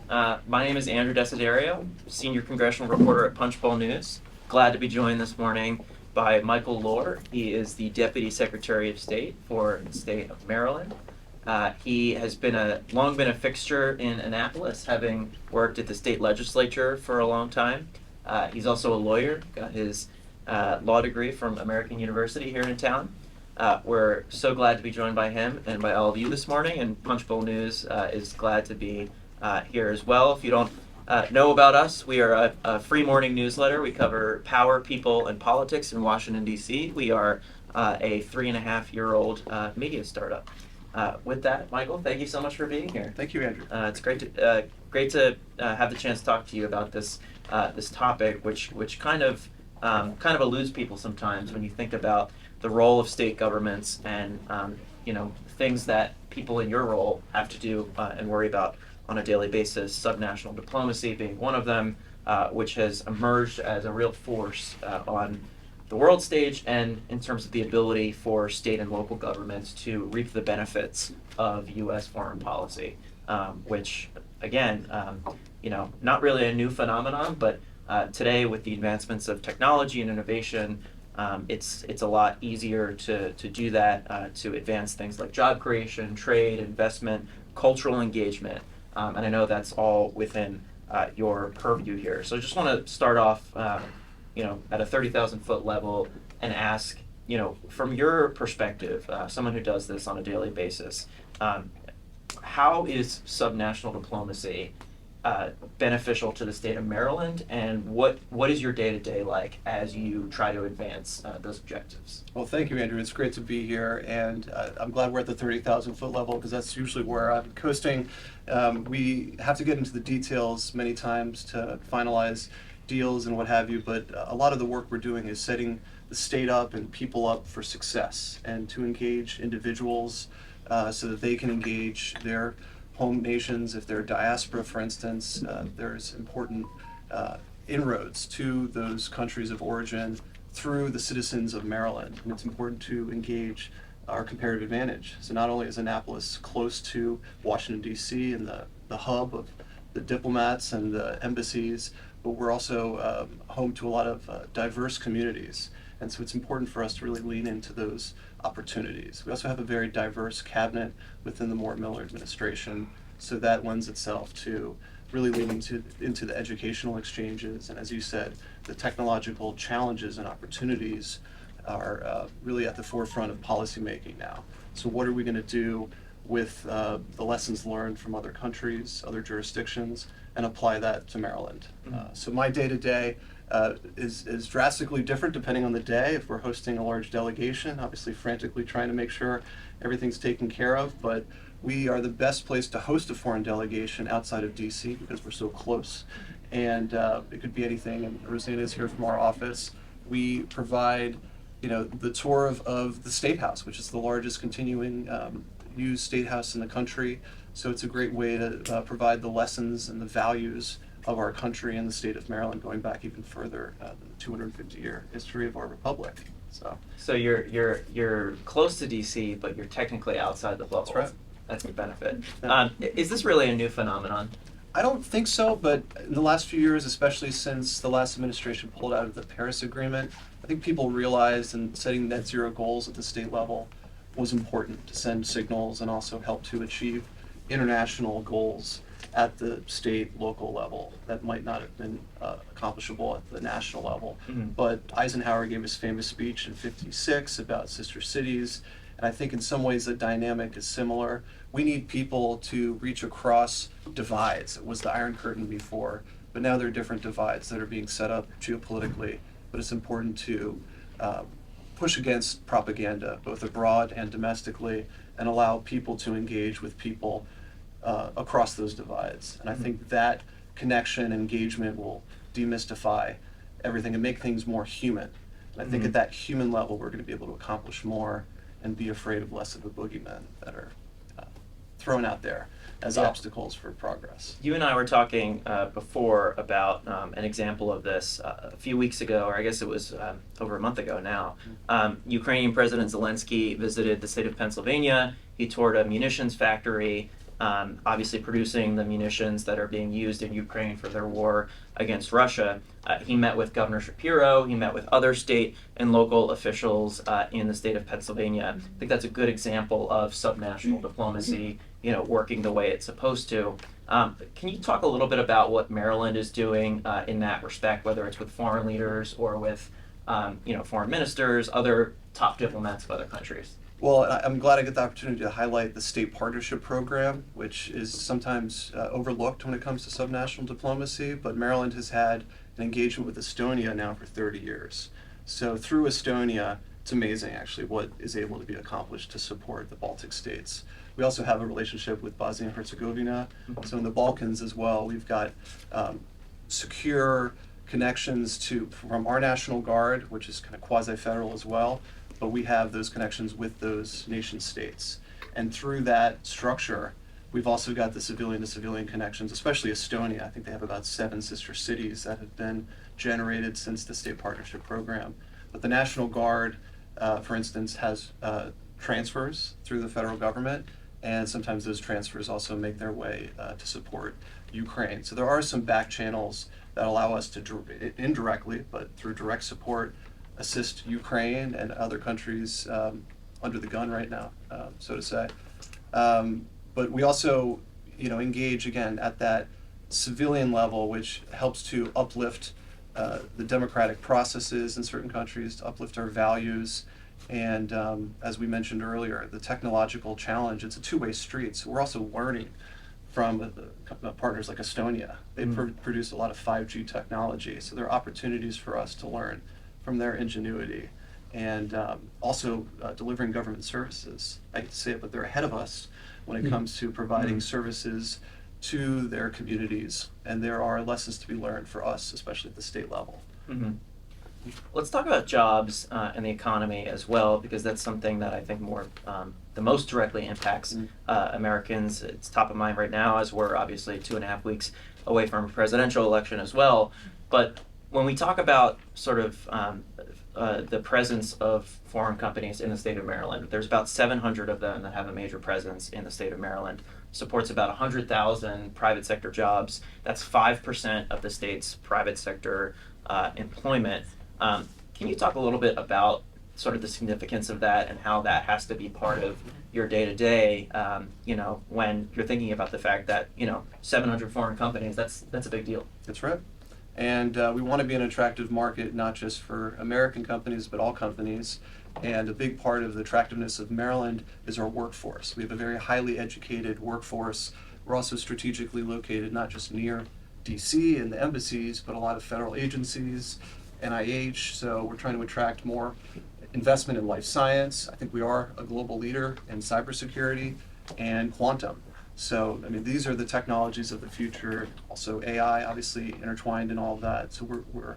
My name is Andrew Desiderio, Senior Congressional Reporter at Punchbowl News. Glad to be joined this morning by Michael Lohr. He is the Deputy Secretary of State for the state of Maryland. He has long been a fixture in Annapolis, having worked at the state legislature for a long time. He's also a lawyer, got his law degree from American University here in town. We're so glad to be joined by him and by all of you this morning, and Punchbowl News is glad to be here as well. If you don't know about us, we are a free morning newsletter. We cover power, people, and politics in Washington, D.C. We are a 3.5-year-old media startup. With that, Michael, thank you so much for being here. Thank you, Andrew. It's great to have the chance to talk to you about this topic, which kind of eludes people sometimes when you think about the role of state governments and things that people in your role have to do and worry about on a daily basis. Subnational diplomacy being one of them, which has emerged as a real force on the world stage, and in terms of the ability for state and local governments to reap the benefits of U.S. foreign policy, which, again, not really a new phenomenon, but today with the advancements of technology and innovation, it's a lot easier to do that, to advance things like job creation, trade, investment, cultural engagement, and I know that's all within your purview here. So I just want to start off at a 30,000-foot level and ask, from your perspective, someone who does this on a daily basis, how is subnational diplomacy beneficial to the state of Maryland, and what is your day-to-day like as you try to advance those objectives? Well, thank you, Andrew. It's great to be here, and I'm glad we're at the 30,000-foot level because that's usually where I'm coasting. We have to get into the details many times to finalize deals and what have you, but a lot of the work we're doing is setting the state up and people up for success and to engage individuals so that they can engage their home nations. If they're diaspora, for instance, there's important inroads to those countries of origin through the citizens of Maryland, and it's important to engage our comparative advantage. So not only is Annapolis close to Washington, D.C. and the hub of the diplomats and the embassies, but we're also home to a lot of diverse communities. And so it's important for us to really lean into those opportunities. We also have a very diverse cabinet within the Moore-Miller administration, so that lends itself to really leaning into the educational exchanges. And as you said, the technological challenges and opportunities are really at the forefront of policymaking now. So what are we going to do with the lessons learned from other countries, other jurisdictions, and apply that to Maryland? So my day-to-day is drastically different depending on the day. If we're hosting a large delegation, obviously frantically trying to make sure everything's taken care of, but we are the best place to host a foreign delegation outside of DC because we're so close. And it could be anything, and Rosanna is here from our office. We provide the tour of the State House, which is the largest continuing used state house in the country. So it's a great way to provide the lessons and the values of our country and the state of Maryland, going back even further than the 250-year history of our republic. So you're close to DC, but you're technically outside the bubble. That's right. That's the benefit. Yeah. Is this really a new phenomenon? I don't think so, but in the last few years, especially since the last administration pulled out of the Paris Agreement, I think people realized and setting net zero goals at the state level was important to send signals and also help to achieve international goals at the state, local level that might not have been accomplishable at the national level. Mm-hmm. But Eisenhower gave his famous speech in '56 about sister cities, and I think in some ways the dynamic is similar. We need people to reach across divides. It was the Iron Curtain before, but now there are different divides that are being set up geopolitically, but it's important to push against propaganda, both abroad and domestically, and allow people to engage with people across those divides. And I think that connection, engagement will demystify everything and make things more human. And I think at that human level, we're going to be able to accomplish more and be afraid of less of the boogeymen that are thrown out there as obstacles for progress. You and I were talking before about an example of this a few weeks ago, or I guess it was over a month ago now. Ukrainian President Zelensky visited the state of Pennsylvania. He toured a munitions factory, obviously producing the munitions that are being used in Ukraine for their war against Russia. He met with Governor Shapiro. He met with other state and local officials in the state of Pennsylvania. I think that's a good example of subnational diplomacy, working the way it's supposed to. Can you talk a little bit about what Maryland is doing in that respect, whether it's with foreign leaders or with, foreign ministers, other top diplomats of other countries? Well, I'm glad I get the opportunity to highlight the state partnership program, which is sometimes overlooked when it comes to subnational diplomacy, but Maryland has had an engagement with Estonia now for 30 years. So through Estonia, it's amazing actually what is able to be accomplished to support the Baltic states. We also have a relationship with Bosnia and Herzegovina. So in the Balkans as well, we've got secure connections from our National Guard, which is kind of quasi-federal as well, but we have those connections with those nation states. And through that structure, we've also got the civilian-to-civilian connections, especially Estonia. I think they have about 7 sister cities that have been generated since the state partnership program. But the National Guard, for instance, has transfers through the federal government, and sometimes those transfers also make their way to support Ukraine. So there are some back channels that allow us to indirectly, but through direct support, assist Ukraine and other countries under the gun right now, so to say. But we also, engage again at that civilian level, which helps to uplift the democratic processes in certain countries, to uplift our values. And as we mentioned earlier, the technological challenge, it's a two-way street. So we're also learning from partners like Estonia. They produce a lot of 5G technology. So there are opportunities for us to learn from their ingenuity. And also delivering government services. I hate to say it, but they're ahead of us when it comes to providing services to their communities. And there are lessons to be learned for us, especially at the state level. Mm-hmm. Let's talk about jobs and the economy as well, because that's something that I think the most directly impacts Americans. It's top of mind right now as we're obviously 2.5 weeks away from a presidential election as well. But when we talk about sort of the presence of foreign companies in the state of Maryland, there's about 700 of them that have a major presence in the state of Maryland. Supports about 100,000 private sector jobs. That's 5% of the state's private sector employment. Can you talk a little bit about sort of the significance of that and how that has to be part of your day-to-day, when you're thinking about the fact that, 700 foreign companies, that's a big deal. That's right. And we want to be an attractive market, not just for American companies, but all companies. And a big part of the attractiveness of Maryland is our workforce. We have a very highly educated workforce. We're also strategically located not just near DC and the embassies, but a lot of federal agencies, NIH. So we're trying to attract more investment in life science. I think we are a global leader in cybersecurity and quantum. So, these are the technologies of the future. Also AI, obviously intertwined in all of that. So we're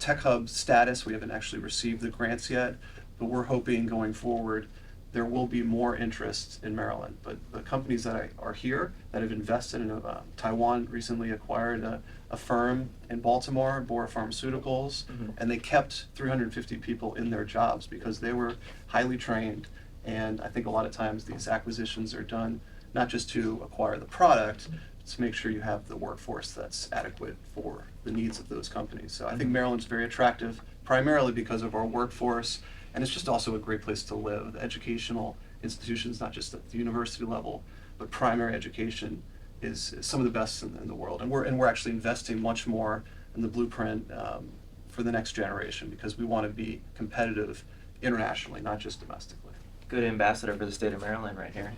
tech hub status. We haven't actually received the grants yet, but we're hoping going forward there will be more interest in Maryland. But the companies that are here that have invested in Taiwan recently acquired a firm in Baltimore, Bora Pharmaceuticals, and they kept 350 people in their jobs because they were highly trained. And I think a lot of times these acquisitions are done not just to acquire the product, to make sure you have the workforce that's adequate for the needs of those companies. So I think Maryland's very attractive, primarily because of our workforce, and it's just also a great place to live. The educational institutions, not just at the university level, but primary education is some of the best in the world. And we're actually investing much more in the blueprint for the next generation because we want to be competitive internationally, not just domestically. Good ambassador for the state of Maryland right here.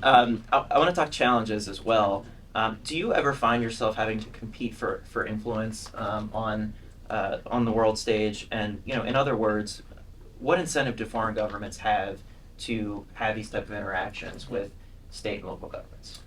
I want to talk challenges as well. Do you ever find yourself having to compete for influence on the world stage? And in other words, what incentive do foreign governments have to have these type of interactions with state and local governments?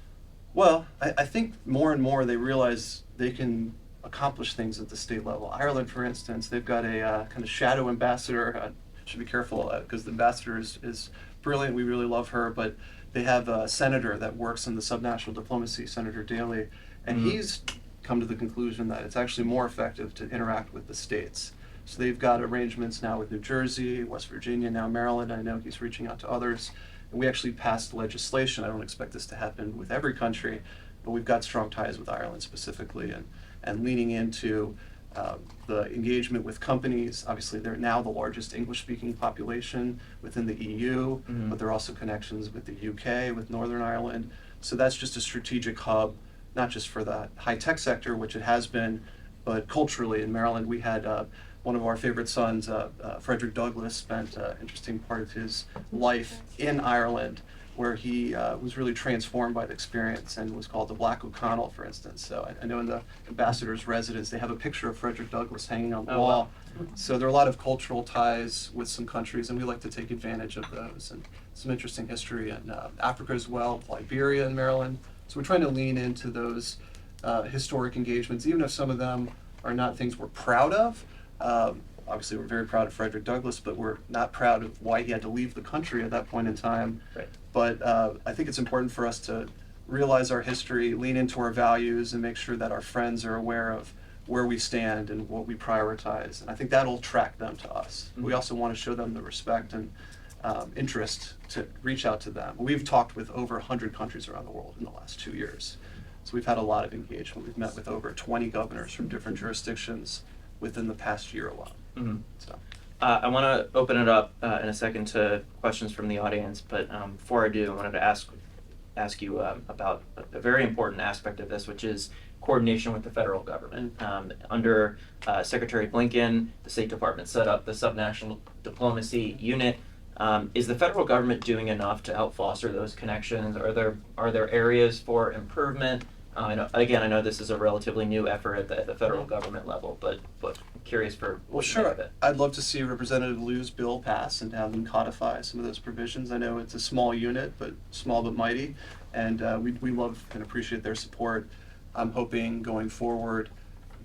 Well, I think more and more they realize they can accomplish things at the state level. Ireland, for instance, they've got a kind of shadow ambassador. Should be careful because the ambassador is brilliant. We really love her, but they have a senator that works in the subnational diplomacy, Senator Daley, and he's come to the conclusion that it's actually more effective to interact with the states. So they've got arrangements now with New Jersey, West Virginia, now Maryland. I know he's reaching out to others. And we actually passed legislation. I don't expect this to happen with every country, but we've got strong ties with Ireland specifically, and leaning into the engagement with companies. Obviously, they're now the largest English-speaking population within the EU, but there are also connections with the UK, with Northern Ireland. So that's just a strategic hub, not just for the high-tech sector, which it has been, but culturally in Maryland. We had one of our favorite sons, Frederick Douglass, spent an interesting part of his life in Ireland, where he was really transformed by the experience and was called the Black O'Connell, for instance. So I know in the ambassador's residence, they have a picture of Frederick Douglass hanging on the Oh, wall. wow. So there are a lot of cultural ties with some countries, and we like to take advantage of those. And some interesting history in Africa as well, Liberia and Maryland. So we're trying to lean into those historic engagements, even if some of them are not things we're proud of. Obviously, we're very proud of Frederick Douglass, but we're not proud of why he had to leave the country at that point in time. Right. But I think it's important for us to realize our history, lean into our values, and make sure that our friends are aware of where we stand and what we prioritize. And I think that'll attract them to us. We also want to show them the respect and interest to reach out to them. We've talked with over 100 countries around the world in the last 2 years. So we've had a lot of engagement. We've met with over 20 governors from different jurisdictions within the past year alone. So. I want to open it up in a second to questions from the audience, but before I do, I wanted to ask you about a very important aspect of this, which is coordination with the federal government. Under Secretary Blinken, the State Department set up the Subnational Diplomacy Unit. Is the federal government doing enough to help foster those connections? Are there areas for improvement? I know this is a relatively new effort at the federal government level, but curious for Well, what you think of sure. it. I'd love to see Representative Liu's bill pass and have them codify some of those provisions. I know it's a small unit, but small but mighty, and we love and appreciate their support. I'm hoping going forward,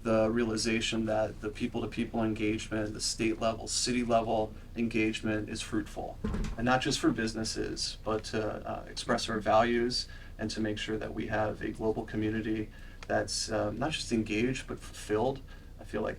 the realization that the people-to-people engagement, the state level, city level engagement is fruitful, and not just for businesses, but to express our values and to make sure that we have a global community that's not just engaged but fulfilled. I feel like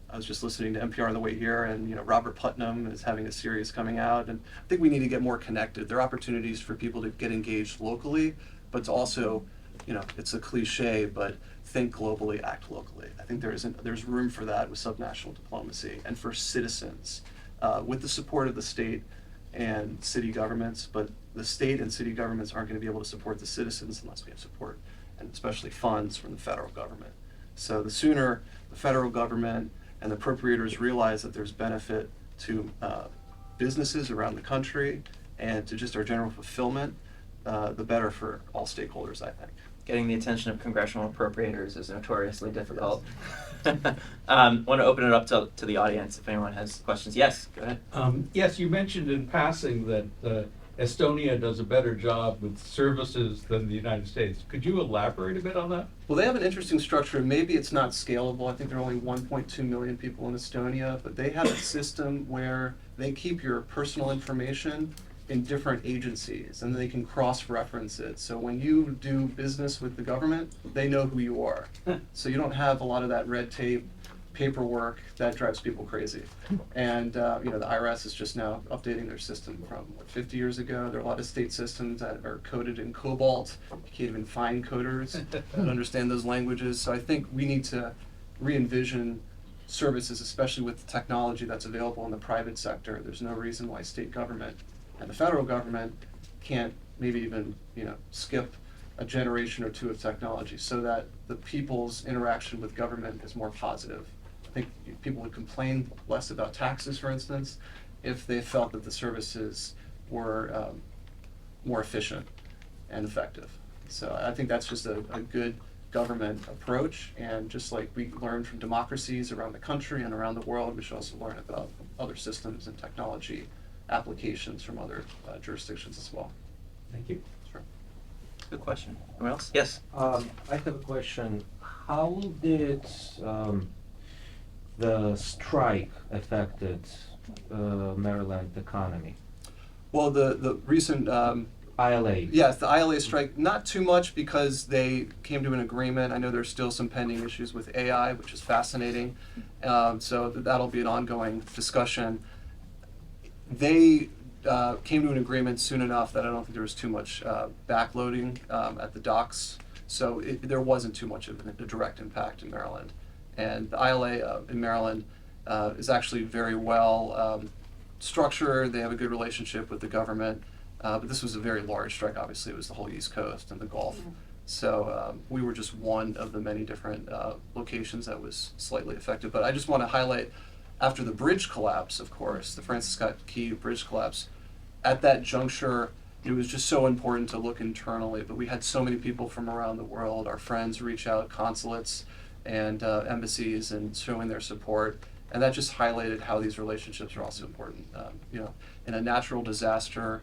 I was just listening to NPR on the way here, and Robert Putnam is having a series coming out, and I think we need to get more connected. There are opportunities for people to get engaged locally, but to also, it's a cliche, but think globally, act locally. I think there's room for that with subnational diplomacy and for citizens, with the support of the state and city governments, but the state and city governments aren't going to be able to support the citizens unless we have support, and especially funds from the federal government. So the sooner the federal government and the appropriators realize that there's benefit to businesses around the country and to just our general fulfillment, the better for all stakeholders, I think. Getting the attention of congressional appropriators is notoriously difficult. Want to open it up to the audience if anyone has questions. Yes, go ahead. Yes, you mentioned in passing that Estonia does a better job with services than the United States. Could you elaborate a bit on that? Well, they have an interesting structure. Maybe it's not scalable. I think there are only 1.2 million people in Estonia, but they have a system where they keep your personal information in different agencies, and they can cross-reference it. So when you do business with the government, they know who you are. So you don't have a lot of that red tape, paperwork that drives people crazy. And the IRS is just now updating their system from 50 years ago. There are a lot of state systems that are coded in COBOL. You can't even find coders that understand those languages. So I think we need to re-envision services, especially with the technology that's available in the private sector. There's no reason why state government and the federal government can't maybe even skip a generation or two of technology so that the people's interaction with government is more positive. I think people would complain less about taxes, for instance, if they felt that the services were more efficient and effective. So I think that's just a good government approach, and just like we learn from democracies around the country and around the world, we should also learn about other systems and technology applications from other jurisdictions as well. Thank you. Sure. Good question. Anyone else? Yes. I have a question. How did the strike affected Maryland economy? Well, the recent ILA. yes, the ILA strike, not too much because they came to an agreement. I know there's still some pending issues with AI, which is fascinating. So that'll be an ongoing discussion. They came to an agreement soon enough that I don't think there was too much backloading at the docks. So there wasn't too much of a direct impact in Maryland. And the ILA in Maryland is actually very well structured. They have a good relationship with the government. But this was a very large strike. Obviously, it was the whole East Coast and the Gulf. So we were just one of the many different locations that was slightly affected. But I just want to highlight, after the bridge collapse, of course, the Francis Scott Key bridge collapse, at that juncture, it was just so important to look internally. But we had so many people from around the world, our friends, reach out, consulates and embassies, and showing their support. And that just highlighted how these relationships are also important. You know, in a natural disaster,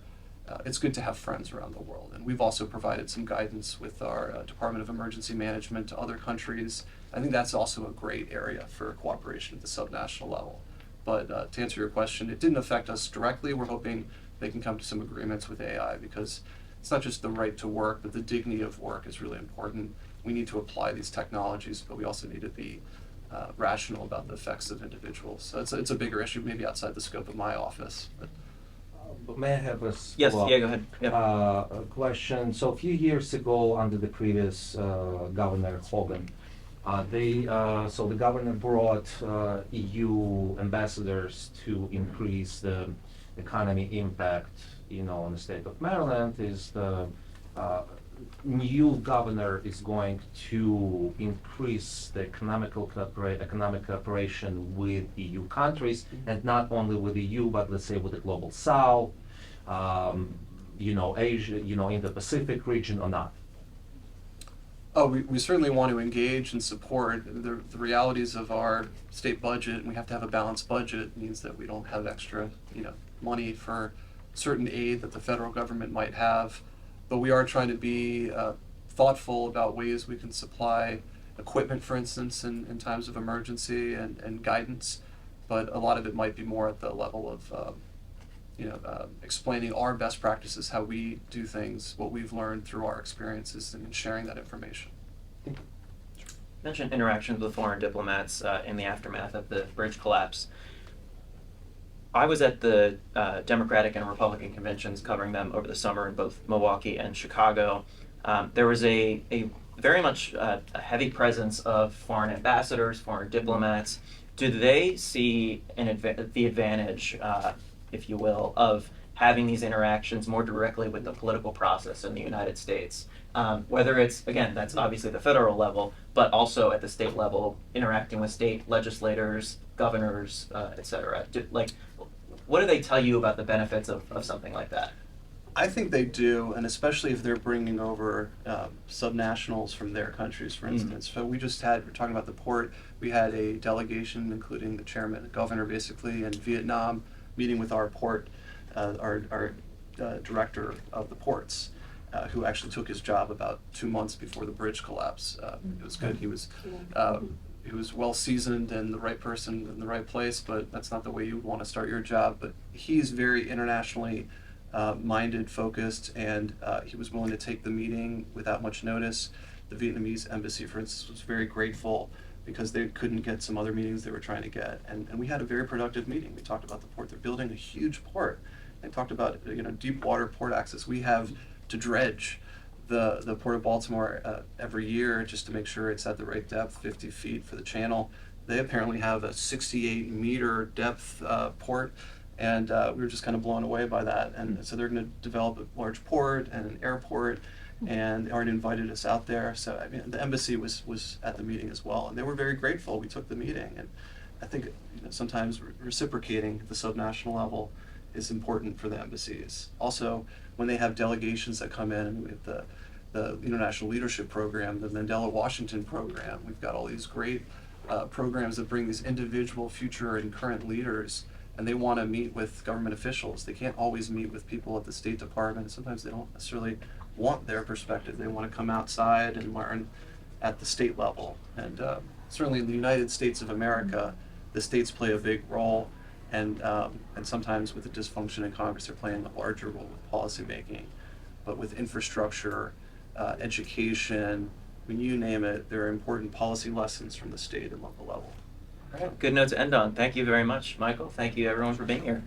it's good to have friends around the world. And we've also provided some guidance with our Department of Emergency Management to other countries. I think that's also a great area for cooperation at the subnational level. But to answer your question, it didn't affect us directly. We're hoping they can come to some agreements with AI, because it's not just the right to work, but the dignity of work is really important. We need to apply these technologies, but we also need to be rational about the effects of individuals. So it's a bigger issue, maybe outside the scope of my office. But may I have a Yes, follow-up, yeah, go ahead. Yep. a question? So a few years ago, under the previous Governor Hogan, so the governor brought EU ambassadors to increase the economy impact, on the state of Maryland. Is the new governor is going to increase the economic cooperation with EU countries, and not only with EU, but let's say with the global South, Asia, in the Pacific region, or not? Oh, we certainly want to engage and support. The realities of our state budget, and we have to have a balanced budget, means that we don't have extra, money for certain aid that the federal government might have. But we are trying to be thoughtful about ways we can supply equipment, for instance, in times of emergency, and guidance. But a lot of it might be more at the level of, explaining our best practices, how we do things, what we've learned through our experiences, and sharing that information. You mentioned interactions with foreign diplomats in the aftermath of the bridge collapse. I was at the Democratic and Republican conventions covering them over the summer in both Milwaukee and Chicago. There was a very much a heavy presence of foreign ambassadors, foreign diplomats. Do they see the advantage, if you will, of having these interactions more directly with the political process in the United States? Whether it's, again, that's obviously the federal level, but also at the state level, interacting with state legislators, governors, et cetera. What do they tell you about the benefits of something like that? I think they do, and especially if they're bringing over subnationals from their countries, for instance. So we're talking about the port, we had a delegation, including the chairman, the governor, basically, in Vietnam, meeting with our port, our director of the ports, who actually took his job about 2 months before the bridge collapse. It was good. He was well seasoned and the right person in the right place, but that's not the way you want to start your job. But he's very internationally minded, focused, and he was willing to take the meeting without much notice. The Vietnamese embassy, for instance, was very grateful because they couldn't get some other meetings they were trying to get. And we had a very productive meeting. We talked about the port. They're building a huge port. They talked about deep water port access. We have to dredge the Port of Baltimore every year just to make sure it's at the right depth, 50 feet for the channel. They apparently have a 68-meter depth port, and we were just kind of blown away by that. And so they're going to develop a large port and an airport, and they already invited us out there. So the embassy was at the meeting as well, and they were very grateful. We took the meeting, and I think sometimes reciprocating at the subnational level is important for the embassies. Also, when they have delegations that come in, and we have the International Leadership Program, the Mandela Washington Program, we've got all these great programs that bring these individual future and current leaders, and they want to meet with government officials. They can't always meet with people at the State Department. Sometimes they don't necessarily want their perspective. They want to come outside and learn at the state level. And certainly in the United States of America, the states play a big role. And sometimes with the dysfunction in Congress, they're playing a larger role with policymaking. But with infrastructure, education, when you name it, there are important policy lessons from the state and local level. All right, good note to end on. Thank you very much, Michael. Thank you, everyone, for being here.